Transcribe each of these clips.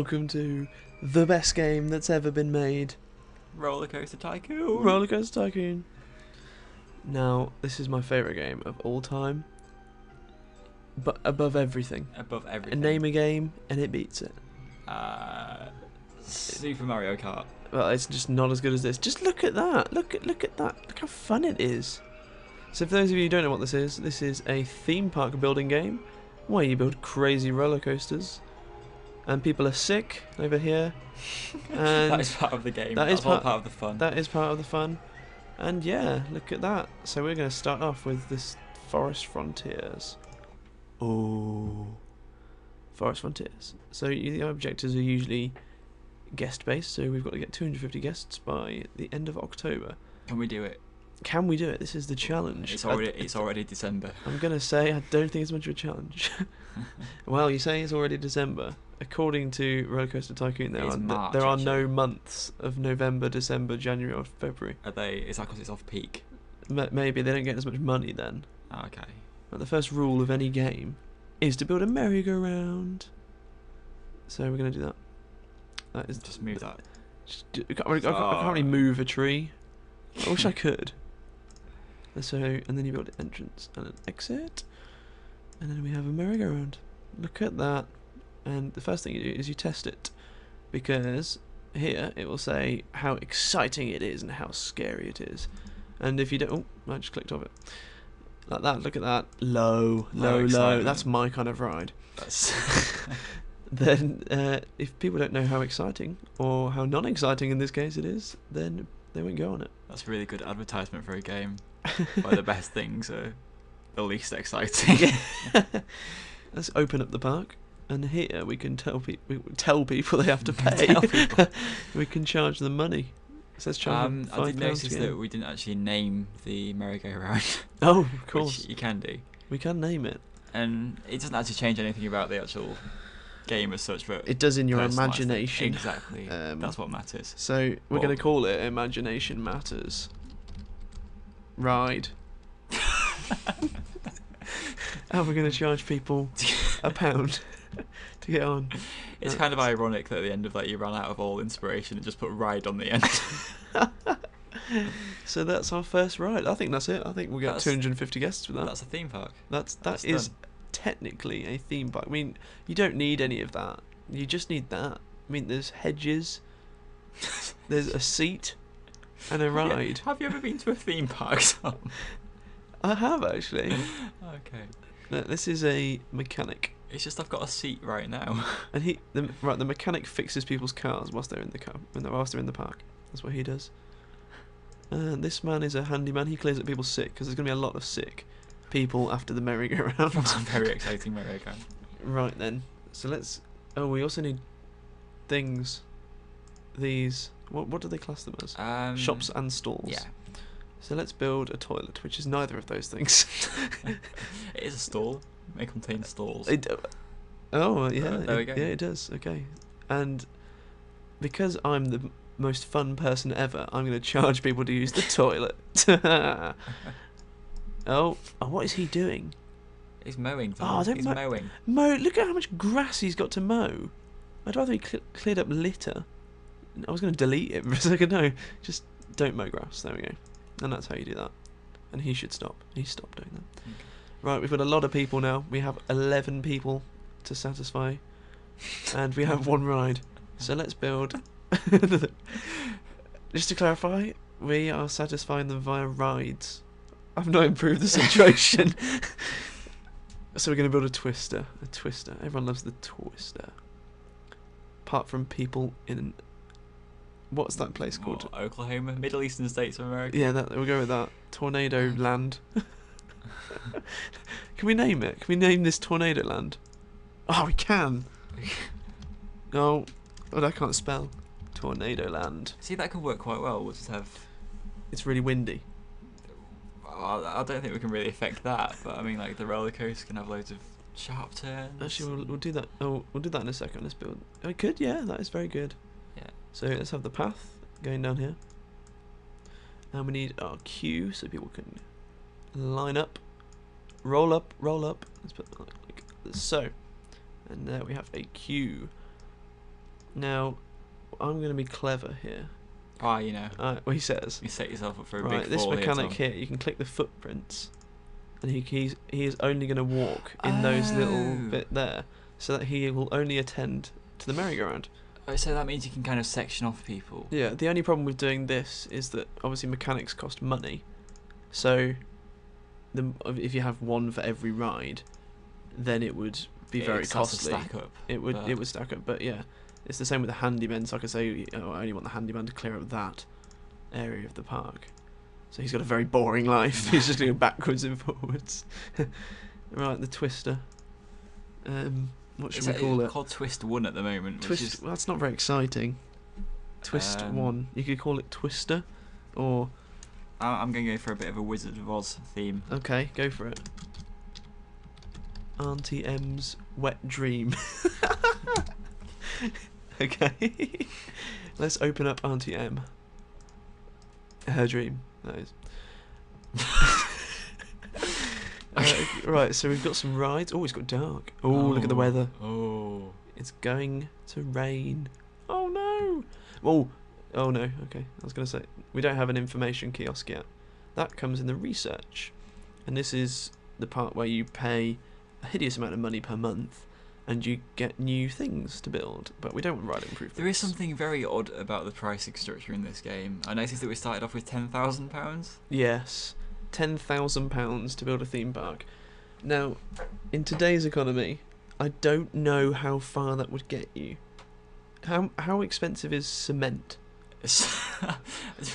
welcome to the best game that's ever been made, Rollercoaster Tycoon. Rollercoaster Tycoon. Now, this is my favourite game of all time, but above everything. Above everything. Name a game and it beats it. Super Mario Kart. Well, it's just not as good as this. Just look at that. Look at that. Look how fun it is. So for those of you who don't know what this is a theme park building game where you build crazy roller coasters. And people are sick over here. And that is part of the game. That's all part of the fun. That is part of the fun. And yeah, look at that. So we're going to start off with this Forest Frontiers. Oh, Forest Frontiers. So the objectives are usually guest-based. So we've got to get 250 guests by the end of October. Can we do it? Can we do it? This is the challenge. It's already December. I'm going to say I don't think it's much of a challenge. Well, you say it's already December. According to Rollercoaster Tycoon, there are no months of November, December, January or February. Are they? Is that because it's off peak? Maybe they don't get as much money then. Oh, okay. But the first rule of any game is to build a merry-go-round. So we're going to do that. That is just move that. I can't really move a tree. I wish I could. So, and then you build an entrance and an exit, and then we have a merry-go-round. Look at that. And the first thing you do is you test it, because here it will say how exciting it is and how scary it is. And if you don't, oh, I just clicked off it. Like that, look at that. Low. That's my kind of ride. That's Then, if people don't know how exciting, or how non-exciting in this case it is, then they won't go on it. That's really good advertisement for a game. Where the best things are the least exciting. Let's open up the park. And here we can tell people they have to pay. We can charge them money. It says charge them £5 I did notice that we didn't actually name the merry-go-round. Oh, of course. Which you can do. We can name it. And it doesn't actually change anything about the actual game as such, but it does in your imagination. Exactly. That's what matters. So we're going to call it Imagination Matters. Ride. And we're going to charge people £1 to get on. It's kind of ironic that at the end of that you ran out of all inspiration and just put ride on the end. So that's our first ride. I think that's it. I think we'll get 250 guests with that. That's a theme park. That is technically a theme park. I mean, you don't need any of that. You just need that. I mean, there's hedges, there's a seat, and a ride. Have you ever been to a theme park, Tom? I have actually. Okay. No, this is a mechanic. It's just I've got a seat right now. And the mechanic fixes people's cars whilst they're in the car, whilst they're in the park. That's what he does. And this man is a handyman. He clears up people's sick, because there's going to be a lot of sick people after the merry-go-round. Very exciting merry-go-round. Right then. So let's. Oh, we also need things. These. What do they class them as? Shops and stalls. Yeah. So let's build a toilet, which is neither of those things. It is a stall. It contains stalls. Oh, yeah. There we go. Yeah, it does. Okay. And because I'm the most fun person ever, I'm going to charge people to use the toilet. Oh, what is he doing? He's mowing. He's mowing. Look at how much grass he's got to mow. I'd rather he cleared up litter. I was going to delete it for a second. No, just don't mow grass. There we go. And that's how you do that. And he should stop. He stopped doing that. Okay. Right, we've got a lot of people now. We have 11 people to satisfy. And we have one ride. So let's build. Just to clarify, we are satisfying them via rides. I've not improved the situation. So we're going to build a twister. A twister. Everyone loves the twister. Apart from people in... What's that place called? Oklahoma? Middle Eastern States of America? Yeah, we'll go with that. TornadoLand. Can we name it? Can we name this TornadoLand? Oh, we can. Oh, but I can't spell. TornadoLand. See, that could work quite well. We'll just have... It's really windy. I don't think we can really affect that, but I mean, like, the roller coaster can have loads of sharp turns. Actually, we'll do that. Oh, we'll do that in a second. Let's build... Oh, good, yeah, that is very good. Yeah. So let's have the path going down here. And we need our queue so people can line up, roll up. Let's put that like so. And there we have a queue. Now, I'm going to be clever here. Ah, you know, What he says. you set yourself up for a Right, big this fall mechanic here, here, you can click the footprints, and he is only going to walk in those little Oh. bit there, so that he will only attend to the merry-go-round. Oh, so that means you can kind of section off people. Yeah, the only problem with doing this is that obviously mechanics cost money, so if you have one for every ride, then it would be very It starts to costly. stack up. It would stack up, but yeah, it's the same with the handyman. So I could say, oh, I only want the handyman to clear up that area of the park. So he's got a very boring life. He's just going backwards and forwards. Right, the twister. What should we call it? It's called Twist 1 at the moment. Twist. Well, that's not very exciting. Twist 1. You could call it Twister, or. I'm going to go for a bit of a Wizard of Oz theme. Okay, go for it. Auntie M's wet dream. Okay. Let's open up Auntie M. Her dream, that is. Right, so we've got some rides. Oh, it's got dark. Oh, look at the weather. Oh. It's going to rain. Oh no. Oh no. Okay, I was going to say we don't have an information kiosk yet. That comes in the research, and this is the part where you pay a hideous amount of money per month, and you get new things to build. But we don't want ride improvements. There is something very odd about the pricing structure in this game. I noticed that we started off with £10,000. Yes, £10,000 to build a theme park. Now, in today's economy, I don't know how far that would get you. How expensive is cement?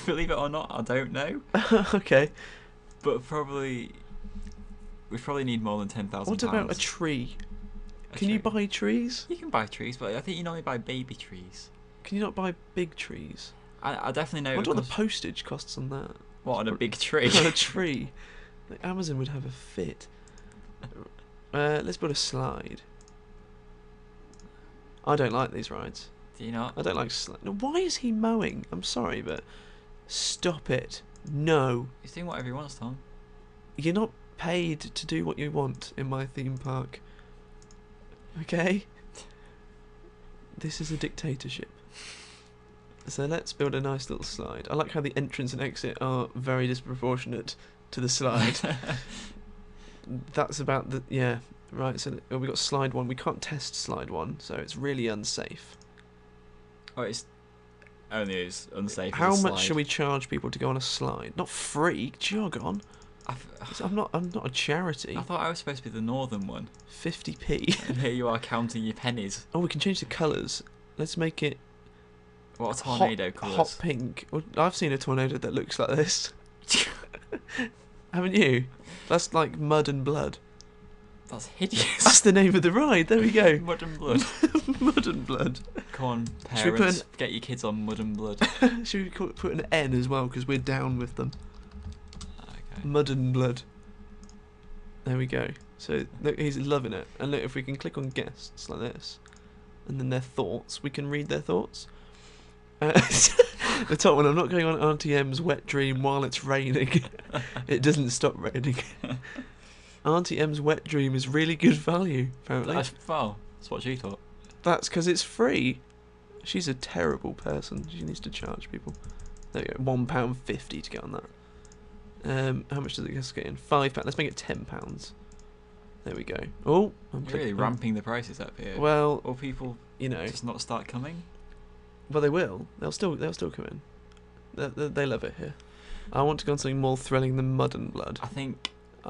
Believe it or not, I don't know. Okay. But we probably need more than £10,000. What about a tree? Can you buy trees? You can buy trees, but I think you normally buy baby trees. Can you not buy big trees? I definitely know. I wonder what the postage costs on that. What, on a big tree? On a tree. Like Amazon would have a fit. Let's build a slide. I don't like these rides. Do you not? I don't like slide. No, why is he mowing? I'm sorry, but stop it. No. He's doing whatever he wants, Tom. You're not paid to do what you want in my theme park. Okay? This is a dictatorship. So let's build a nice little slide. I like how the entrance and exit are very disproportionate to the slide. That's about the... Yeah, right, so we got slide 1. We can't test slide 1, so it's really unsafe. Oh, it's only is unsafe. How as a much slide. should we charge people to go on a slide? Not free, jog on. I'm not a charity. I thought I was supposed to be the northern one. 50p. And here you are counting your pennies. Oh, we can change the colours. Let's make it What a tornado colours. hot pink. Well, I've seen a tornado that looks like this. Haven't you? That's like mud and blood. That's hideous. That's the name of the ride. There we go. Mud and blood. Mud and blood. Come on, Should we parents, get your kids on Mud and Blood. Should we put an N as well, because we're down with them. Okay. Mud and blood. There we go. So look, he's loving it. And look, if we can click on guests like this, and then their thoughts, we can read their thoughts. The top one, I'm not going on Auntie M's wet dream while it's raining. It doesn't stop raining. Auntie M's wet dream is really good value, apparently. Well, that's what she thought. That's because it's free. She's a terrible person. She needs to charge people. There we go, £1.50 to get on that. How much does it cost to get in? £5. Let's make it £10. There we go. Oh, You're really ramping the prices up here. Well, Will people, just not start coming? Well, they will. They'll still come in. They love it here. I want to go on something more thrilling than Mud and Blood. I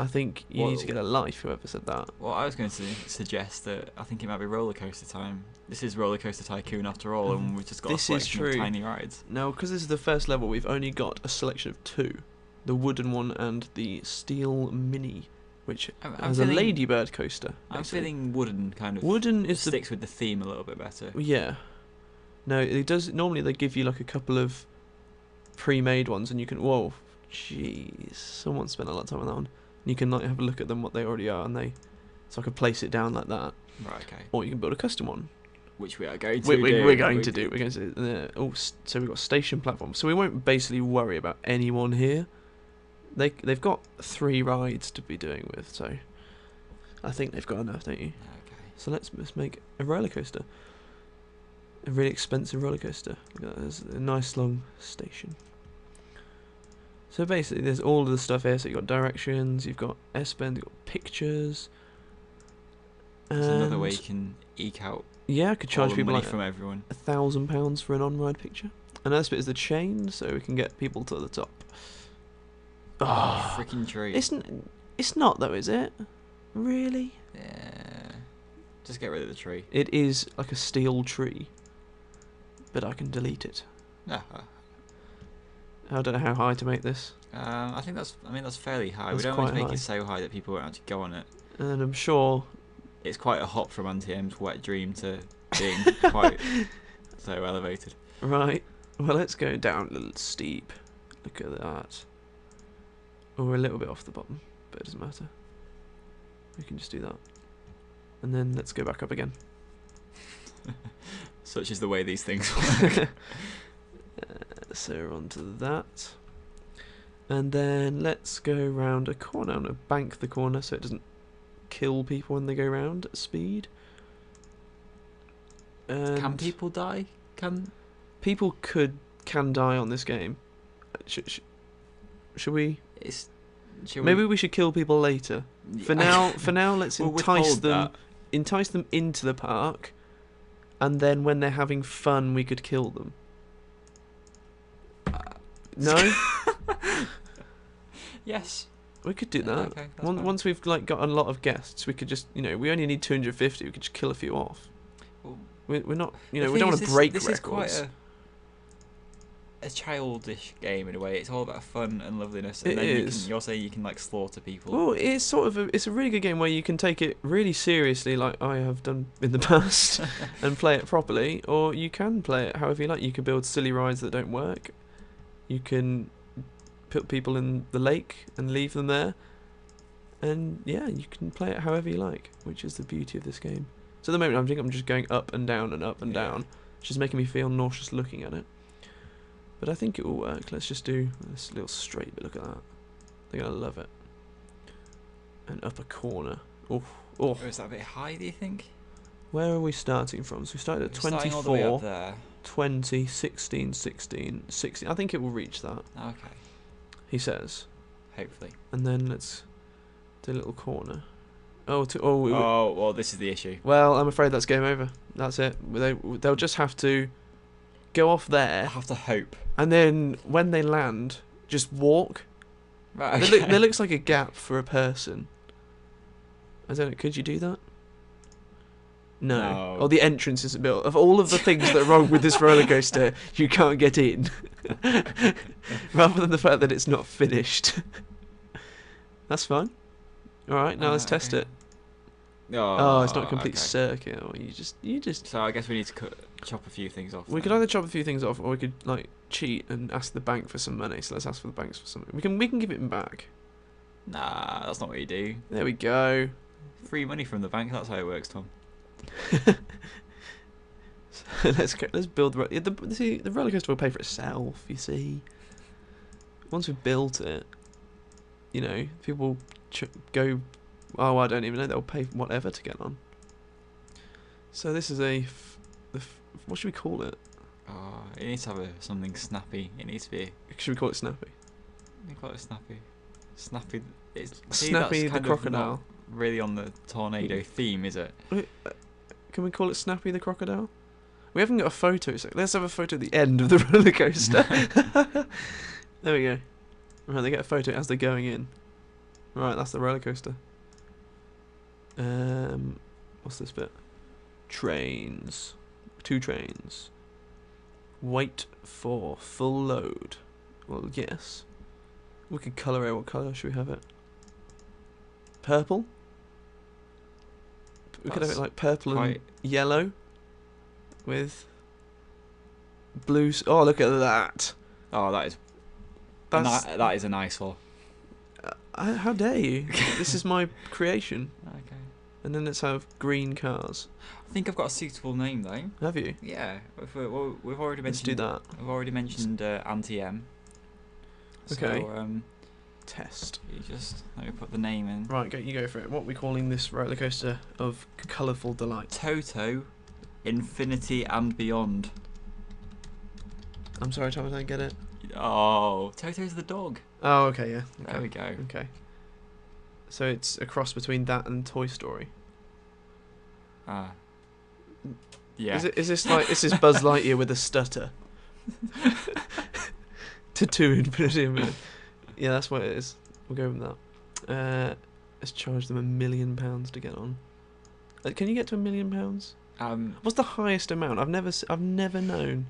think you need to get a life. Whoever said that. Well, I was going to suggest that I think it might be Rollercoaster time. This is Rollercoaster Tycoon after all, and we've just got a selection of tiny rides. No, because this is the first level, we've only got a selection of 2. The wooden one and the steel mini, which has a ladybird coaster. I'm feeling wooden kind of wooden sticks with the theme a little bit better. Yeah. No, it does. Normally they give you like a couple of pre-made ones, and you can... Whoa, jeez. Someone spent a lot of time on that one. You can like have a look at them, what they already are, and so I could place it down like that. Right, okay. Or you can build a custom one. Which we are going to do. We're going to do. So we've got station platforms. So we won't basically worry about anyone here. They've got 3 rides to be doing with, so I think they've got enough, don't you? Okay. So let's make a roller coaster. a really expensive roller coaster. Look at that, there's a nice long station. So basically, there's all of the stuff here. So you've got directions, you've got S-bend, you've got pictures. There's another way you can eke out. Yeah, I could charge people money like from everyone. £1,000 for an on-ride picture. And this bit is the chain, so we can get people to the top. Oh, freaking tree! It's not though, is it? Really? Yeah. Just get rid of the tree. It is like a steel tree, but I can delete it. I don't know how high to make this. I think that's fairly high. That's we don't want to make high. it so high that people won't actually go on it. And I'm sure it's quite a hop from Anti-M's wet dream to being quite so elevated. Right. Well, let's go down a little steep. Look at that. Oh, we're a little bit off the bottom, but it doesn't matter. We can just do that. And then let's go back up again. Such is the way these things work. So we're on to that. And then let's go round a corner. I'm going to bank the corner so it doesn't kill people when they go round at speed. And can people die? People can die on this game. Should we? Maybe we should kill people later. For now, let's entice them into the park, and then when they're having fun, we could kill them. No. Yes. We could do that. Okay, once we've got a lot of guests, we could just we only need 250. We could just kill a few off. Well, we're not we don't want to break records. This is quite a childish game in a way. It's all about fun and loveliness. And you're saying you can slaughter people. Well, it's sort of it's a really good game where you can take it really seriously, like I have done in the past, and play it properly, or you can play it however you like. You can build silly rides that don't work. You can put people in the lake and leave them there, and yeah, you can play it however you like, which is the beauty of this game. So at the moment, I'm just going up and down and up and down, which is making me feel nauseous looking at it. But I think it will work. Let's just do this little straight bit. Look at that. They're going to love it. And up a corner. Oh. Or is that a bit high, do you think? Where are we starting from? So we started at 24, all the way up there. 20, 16, 16, 16. I think it will reach that. Okay. He says. Hopefully. And then let's do a little corner. Well, this is the issue. Well, I'm afraid that's game over. That's it. They'll just have to go off there. I have to hope. And then when they land, just walk. Right. Okay. There looks like a gap for a person. I don't know. Could you do that? No. Oh, the entrance isn't built. Of all of the things that are wrong with this roller coaster, you can't get in. Rather than the fact that it's not finished. That's fine. All right, now let's test it. Oh, it's not a complete circuit. Or you just. So I guess we need to chop a few things off. We could either chop a few things off, or we could cheat and ask the bank for some money. So let's ask for the banks for something. We can give it back. Nah, that's not what you do. There we go. Free money from the bank. That's how it works, Tom. So let's build the roller coaster will pay for itself. You see, once we've built it, people go. Oh, I don't even know. They'll pay whatever to get on. So this is what should we call it? Oh, it needs to have something snappy. It needs to be. Should we call it Snappy? We call it Snappy. Snappy. Snappy the crocodile. Really on the tornado theme, is it? Can we call it Snappy the crocodile? We haven't got a photo, so let's have a photo at the end of the roller coaster. There we go. Right, they get a photo as they're going in. Right, that's the roller coaster. What's this bit? Trains. 2 trains. Wait for full load. Well, yes. We could colour it. What colour should we have it? Purple? We could have it like purple and yellow with blue. Oh, look at that! Oh, that is a nice one. How dare you? This is my creation. Okay. And then let's have green cars. I think I've got a suitable name though. Have you? Yeah. We've already mentioned. Let's do that. We've already mentioned Anti-M. Okay. So, test. Let me put the name in. Right, you go for it. What are we calling this roller coaster of colourful delight? Toto Infinity and beyond. I'm sorry, Thomas, I don't get it. Oh, Toto's the dog. Oh, okay, yeah. Okay. There we go. Okay. So it's a cross between that and Toy Story. Yeah. Is this like this is Buzz Lightyear with a stutter? To infinity and beyond. Yeah, that's what it is. We'll go with that. Let's charge them £1 million to get on. Can you get to £1 million? What's the highest amount? I've never known.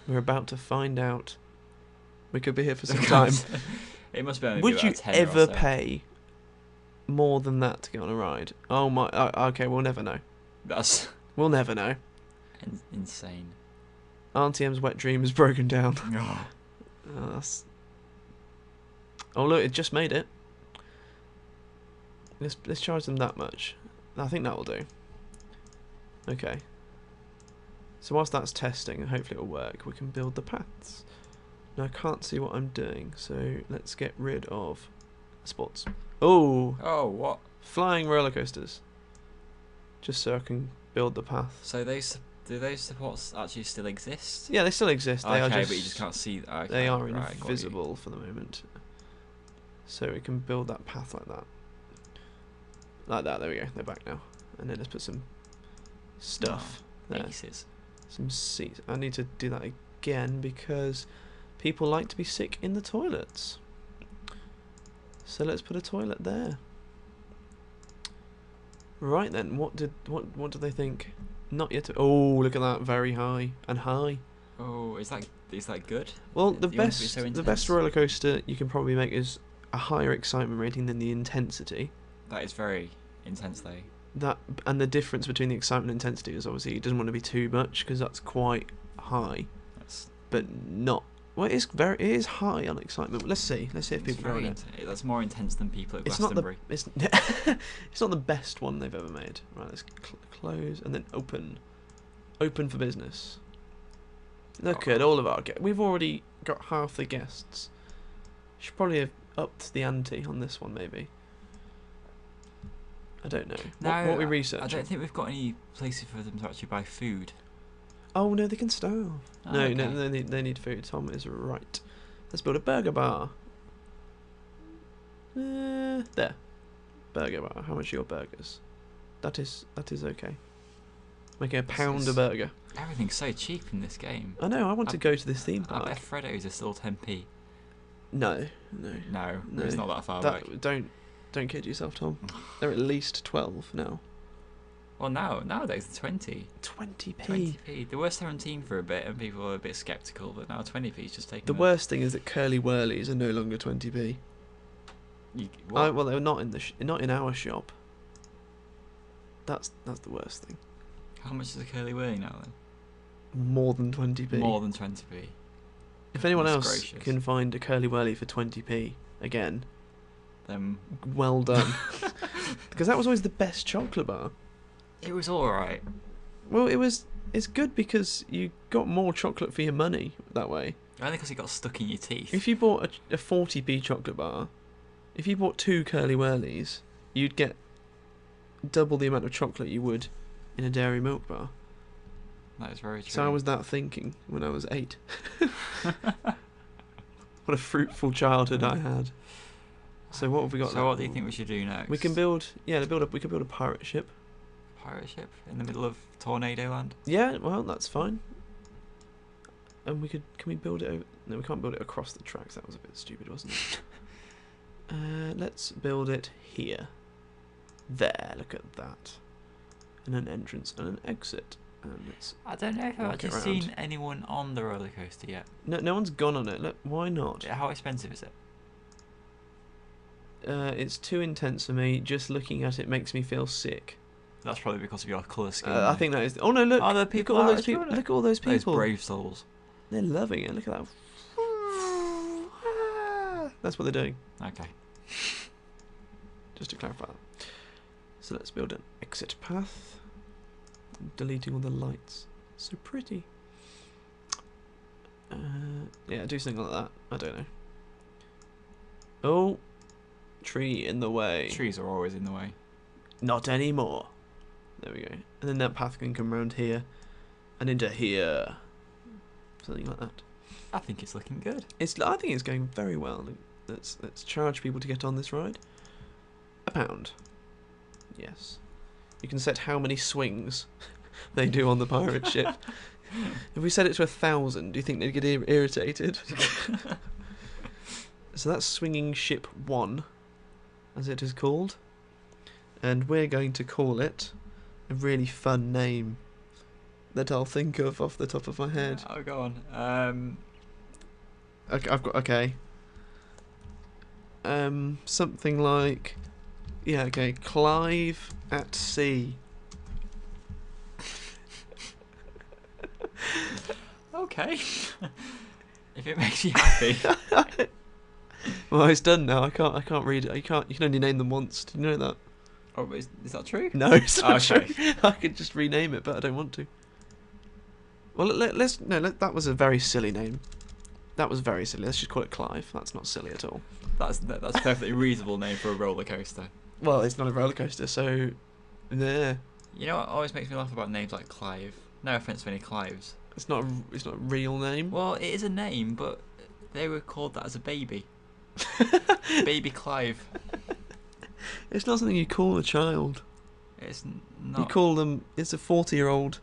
We're about to find out. We could be here for some time. It must be only Would you about ever 10 or so. pay more than that to get on a ride? Oh my. Okay, we'll never know. We'll never know. Insane. Auntie M's wet dream is broken down. Oh look, it just made it. Let's charge them that much. I think that will do. Okay. So whilst that's testing, and hopefully it'll work, we can build the paths. Now I can't see what I'm doing, so let's get rid of sports. Oh! Oh, what? Flying roller coasters. Just so I can build the path. So do those supports actually still exist? Yeah, they still exist. They are but you just can't see. Okay, they are invisible for the moment. So we can build that path like that. Like that. There we go. They're back now. And then let's put some stuff there. Aces. Some seats. I need to do that again because people like to be sick in the toilets. So let's put a toilet there. Right then, what do they think? Not yet. Oh, look at that, very high and high. Oh, is that good? Well, the best roller coaster you can probably make is a higher excitement rating than the intensity. That is very intense, though. And the difference between the excitement and intensity is obviously it doesn't want to be too much because that's quite high. But not. Well, it is high on excitement. Let's see if people go on it. That's more intense than people at it's Glastonbury. It's not the best one they've ever made. Right, let's close and then open. Open for business. Look at all of our guests. We've already got half the guests. Should probably have upped the ante on this one, maybe. I don't know. What we researching? I don't think we've got any places for them to actually buy food. Oh no, they can starve. No, okay. they need food. Tom is right. Let's build a burger bar. There. Burger bar. How much are your burgers? That is okay. Making £1 a burger. Everything's so cheap in this game. I know. I want to go to this theme park. I bet Freddo's are still 10p. No. It's not that far back. Don't kid yourself, Tom. They're at least 12 now. Well, nowadays it's 20. 20p. 20p. They were 17 for a bit, and people were a bit sceptical, but now 20p is just taking. The worst thing is that curly whirlies are no longer 20p. Well, they're not in our shop. That's the worst thing. How much is a curly whirly now then? More than 20p. More than 20p. If anyone else can find a curly whirly for 20p again, then well done. Because that was always the best chocolate bar. It was alright. Well, it's good because you got more chocolate for your money that way. Only because it got stuck in your teeth. If you bought a 40p chocolate bar, if you bought 2 curly whirlies, you'd get double the amount of chocolate you would in a dairy milk bar. That is very true. So I was that thinking when I was 8. What a fruitful childhood I had. So what have we got? So what do you think we should do next? We can build a pirate ship. Pirate ship in the middle of TornadoLand? Yeah, well, that's fine. And can we build it over? No, we can't build it across the tracks. That was a bit stupid, wasn't it? Let's build it here. There, look at that. And an entrance and an exit. And I don't know if I've actually seen anyone on the roller coaster yet. No one's gone on it. Look, why not? How expensive is it? It's too intense for me. Just looking at it makes me feel sick. That's probably because of your colour scheme. I think that is. Oh no! Look! Look at all those people! Look at all those people! Those brave souls. They're loving it. Look at that. That's what they're doing. Okay. Just to clarify that. So let's build an exit path. Deleting all the lights. So pretty. Yeah, do something like that. I don't know. Oh, tree in the way. Trees are always in the way. Not anymore. There we go. And then that path can come around here. and into here. Something like that. I think it's looking good. I think it's going very well. Let's charge people to get on this ride. £1. Yes. You can set how many swings they do on the pirate ship. If we set it to 1,000, do you think they'd get irritated? So that's Swinging Ship 1, as it is called. And we're going to call it a really fun name that I'll think of off the top of my head. Oh, go on. Okay. Something like, Clive at Sea. Okay. If it makes you happy. Well, it's done now. I can't read it. You can only name them once. Do you know that? Oh, is that true? No, it's not okay. true. I could just rename it, but I don't want to. Well, that was a very silly name. That was very silly. Let's just call it Clive. That's not silly at all. That's a perfectly reasonable name for a roller coaster. Well, it's not a roller coaster, so there. You know what always makes me laugh about names like Clive? No offense to any Clives. It's not a real name. Well, it is a name, but they were called that as a baby. Baby Clive. It's not something you call a child. It's not. You call them. It's a 40-year-old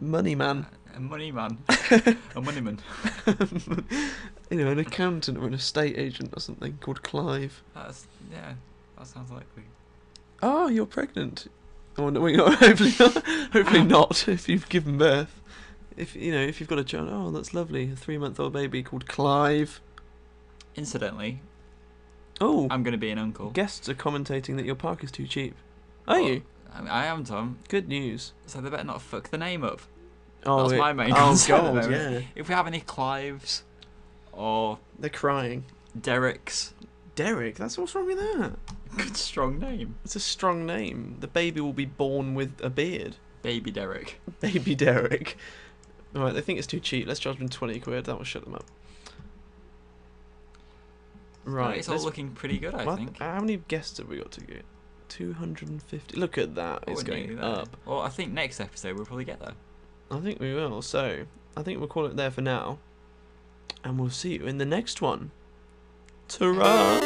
money man. A money man. A money man. An accountant or an estate agent or something called Clive. That sounds likely. Oh, you're pregnant. Oh no, hopefully not. Hopefully not. If you've given birth, if you've got a child. Oh, that's lovely. A 3-month-old baby called Clive. Incidentally, oh, I'm going to be an uncle. Guests are commentating that your park is too cheap. Are you? I am, Tom. Good news. So they better not fuck the name up. Oh, that's my main concern. Oh God, yeah. If we have any Clives or they're crying. Derricks. Derek? That's what's wrong with that? Good strong name. It's a strong name. The baby will be born with a beard. Baby Derek. Baby Derek. Alright, they think it's too cheap. Let's charge them 20 quid. That will shut them up. Right. It's all looking pretty good, I think. How many guests have we got to get? 250. Look at that. It's going up. Well, I think next episode we'll probably get there. I think we will. So, I think we'll call it there for now. And we'll see you in the next one. Ta-ra!